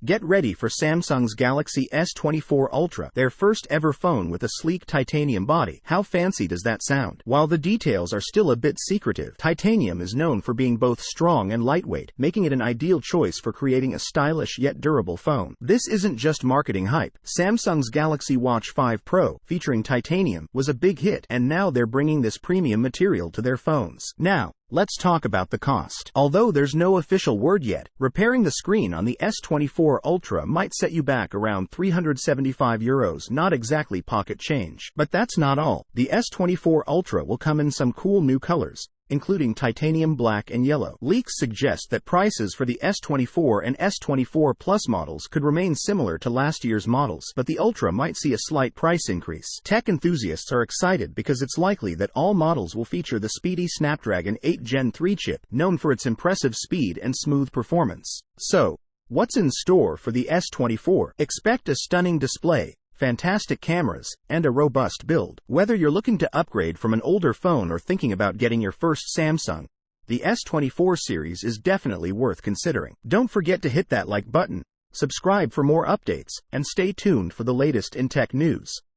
Get ready for Samsung's Galaxy S24 Ultra, their first ever phone with a sleek titanium body. How fancy does that sound? While the details are still a bit secretive, titanium is known for being both strong and lightweight, making it an ideal choice for creating a stylish yet durable phone. This isn't just marketing hype. Samsung's Galaxy Watch 5 Pro, featuring titanium, was a big hit, and now they're bringing this premium material to their phones. Now, let's talk about the cost. Although there's no official word yet, repairing the screen on the S24 Ultra might set you back around €375, not exactly pocket change. But that's not all. The S24 Ultra will come in some cool new colors, including titanium black and yellow. Leaks suggest that prices for the S24 and S24 Plus models could remain similar to last year's models, but the Ultra might see a slight price increase. Tech enthusiasts are excited because it's likely that all models will feature the speedy Snapdragon 8 Gen 3 chip, known for its impressive speed and smooth performance. So, what's in store for the S24? Expect a stunning display, fantastic cameras, and a robust build. Whether you're looking to upgrade from an older phone or thinking about getting your first Samsung, the S24 series is definitely worth considering. Don't forget to hit that like button, subscribe for more updates, and stay tuned for the latest in tech news.